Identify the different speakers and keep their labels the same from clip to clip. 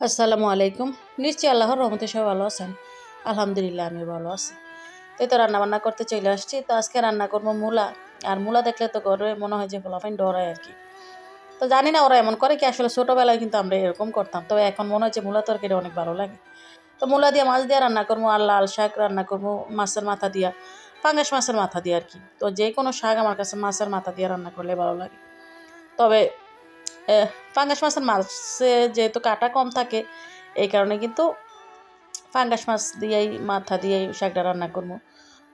Speaker 1: আসসালামু আলাইকুম। নিশ্চয়ই আল্লাহর রহমতে সবাই ভালো আছেন। আলহামদুলিল্লাহ আমি ভালো আছি। এই তো রান্নাবান্না করতে চলে আসছি। তো আজকে রান্না করবো মূলা। আর মূলা দেখলে তো ঘরে মনে হয় যে পোলাপাইন ডরায় আর কি। তো জানি না ওরা এমন করে কি, আসলে ছোটোবেলায় কিন্তু আমরা এরকম করতাম। তবে এখন মনে হচ্ছে মূলা তরকারি অনেক ভালো লাগে। তো মূলা দিয়ে মাছ দিয়ে রান্না করবো, আর লাল শাক রান্না করবো মাছের মাথা দিয়া, পাঙ্গাস মাছের মাথা দিয়ে আর কি। তো যে কোনো শাক আমার কাছে মাছের মাথা দিয়ে রান্না করলে ভালো লাগে। তবে পাঙ্গাস মাছের মাছে যেহেতু কাঁটা কম থাকে, এই কারণে কিন্তু পাঙ্গাস মাছ দিয়েই মাথা দিয়েই শাকটা রান্না করবো।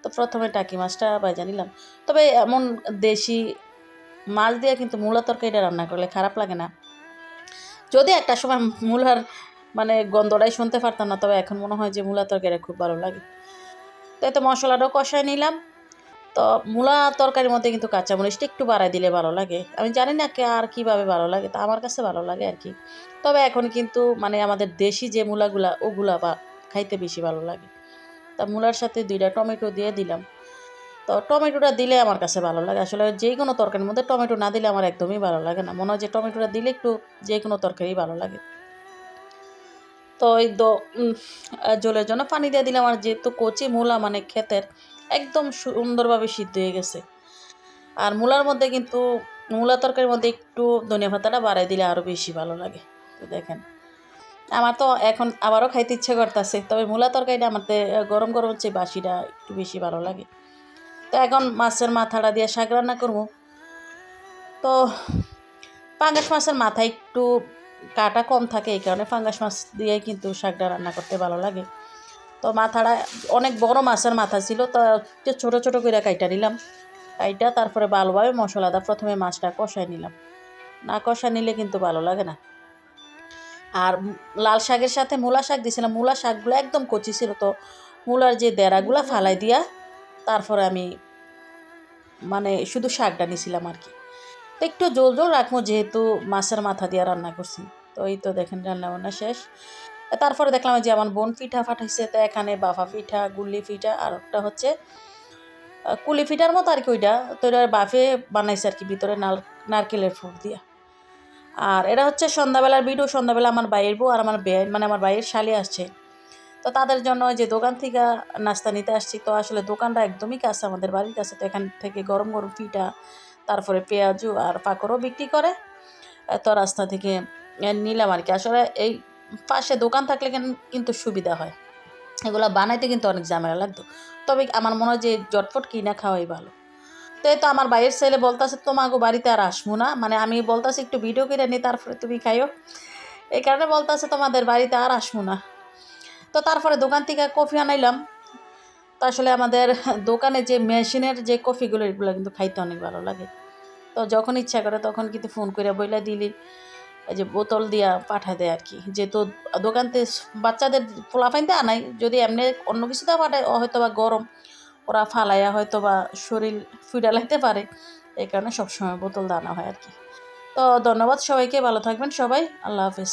Speaker 1: তো প্রথমে টাকি মাছটা ভাজা নিলাম। তবে এমন দেশি মাছ দিয়ে কিন্তু মূলা তরকারিটা রান্না করলে খারাপ লাগে না। যদি একটা সময় মূলার গন্ধটাই শুনতে পারতাম না, তবে এখন মনে হয় যে মূলা তরকারি খুব ভালো লাগে। তো এত মশলাটাও কষায় নিলাম। তো মূলা তরকারির মধ্যে কিন্তু কাঁচামরিচটা একটু বাড়ায় দিলে ভালো লাগে। আমি জানি না কে আর কীভাবে ভালো লাগে, তা আমার কাছে ভালো লাগে আর কি। তবে এখন কিন্তু আমাদের দেশি যে মূলাগুলা ওগুলা বা খাইতে বেশি ভালো লাগে। তা মূলার সাথে 2টা টমেটো দিয়ে দিলাম। তো টমেটোটা দিলে আমার কাছে ভালো লাগে। আসলে যে কোনো তরকারির মধ্যে টমেটো না দিলে আমার একদমই ভালো লাগে না। মনে হয় যে টমেটোটা দিলে একটু যে কোনো তরকারি ভালো লাগে। তো এই ঝোলের জন্য পানি দিয়ে দিলাম। আর যেহেতু কচি মূলা ক্ষেতের, একদম সুন্দরভাবে সিদ্ধ হয়ে গেছে। আর মূলার মধ্যে কিন্তু মূলা তরকারির মধ্যে একটু ধনিয়া পাতাটা বাড়াই দিলে আরও বেশি ভালো লাগে। তো দেখেন, আমার তো এখন আবারও খাইতে ইচ্ছে করতেছে। তবে মূলা তরকারিটা আমাদের গরম গরম চেয়ে বাসিটা একটু বেশি ভালো লাগে। তো এখন মাছের মাথাটা দিয়ে শাক রান্না করবো। তো পাঙ্গাস মাছের মাথা একটু কাটা কম থাকে, এই কারণে পাঙ্গাস মাছ দিয়ে কিন্তু শাকটা রান্না করতে ভালো লাগে। তো মাথাটা অনেক বড় মাছের মাথা ছিল, তো ছোটো ছোটো করে কাইটা নিলাম। কাইটা তারপরে ভালোভাবে মশলাটা প্রথমে মাছটা কষাই নিলাম। না কষা নিলে কিন্তু ভালো লাগে না। আর লাল শাকের সাথে মূলা শাক দিয়েছিলাম। মূলা শাকগুলো একদম কচি ছিল, তো মূলার যে দেড়াগুলা ফালাই দিয়া তারপরে আমি শুধু শাকটা নিছিলাম আর কি। তো একটু জোল জোল রাখবো, যেহেতু মাছের মাথা দিয়ে রান্না করছি। তো এই তো দেখেন রান্না বান্না শেষ। তারপরে দেখলাম যে আমার বোন পিঠা পাঠাইছে। তো এখানে বাফা পিঠা, গুল্লি পিঠা, আর একটা হচ্ছে কুলি পিঠার মতো আর কি। ওইটা তো এটা বাফে বানাইছে আর কি, ভিতরে নারকেলের ফুল দিয়া। আর এটা হচ্ছে সন্ধ্যাবেলার ভিডিও। সন্ধ্যাবেলা আমার বাইরের বউ আর আমার আমার বাইরের শালি আসছে। তো তাদের জন্য যে দোকান থেকে নাস্তা নিতে আসছি। তো আসলে দোকানটা একদমই কাছে, আমাদের বাড়ির কাছে। তো এখান থেকে গরম গরম পিঠা, তারপরে পেঁয়াজু আর পাকড়ও বিক্রি করে। তো রাস্তা থেকে নিলাম আর কি। আসলে এই পাশে দোকান থাকলে কিন্তু সুবিধা হয়। এগুলো বানাইতে কিন্তু অনেক ঝামেলা লাগতো। তবে আমার মনে হয় যে জটফট কিনা খাওয়াই ভালো। তো এই তো আমার বাইরের ছেলে বলতেছে তোমাকে বাড়িতে আর আসবো না, আমি বলতেছি একটু ভিডিও করে নিই, তারপরে তুমি খাইও। এই কারণে বলতেছে তোমাদের বাড়িতে আর আসবো না। তো তারপরে দোকান থেকে কফি আনাইলাম। তো আসলে আমাদের দোকানে যে মেশিনের যে কফিগুলো, এগুলো কিন্তু খাইতে অনেক ভালো লাগে। তো যখন ইচ্ছা করে তখন কিন্তু ফোন করে বইলা দিলি এই যে বোতল দিয়া পাঠা দেয় আর কি। যেহেতু দোকানতে বাচ্চাদের পোলাপাইনতে আনাই, যদি এমনি অন্য কিছুতে পাঠায় হয়তো বা গরম ওরা ফালাইয়া হয়তো বা শরীর ফুইডা লাগতে পারে, এই কারণে সবসময় বোতল দানা হয় আর কি। তো ধন্যবাদ সবাইকে, ভালো থাকবেন সবাই, আল্লাহ হাফেজ।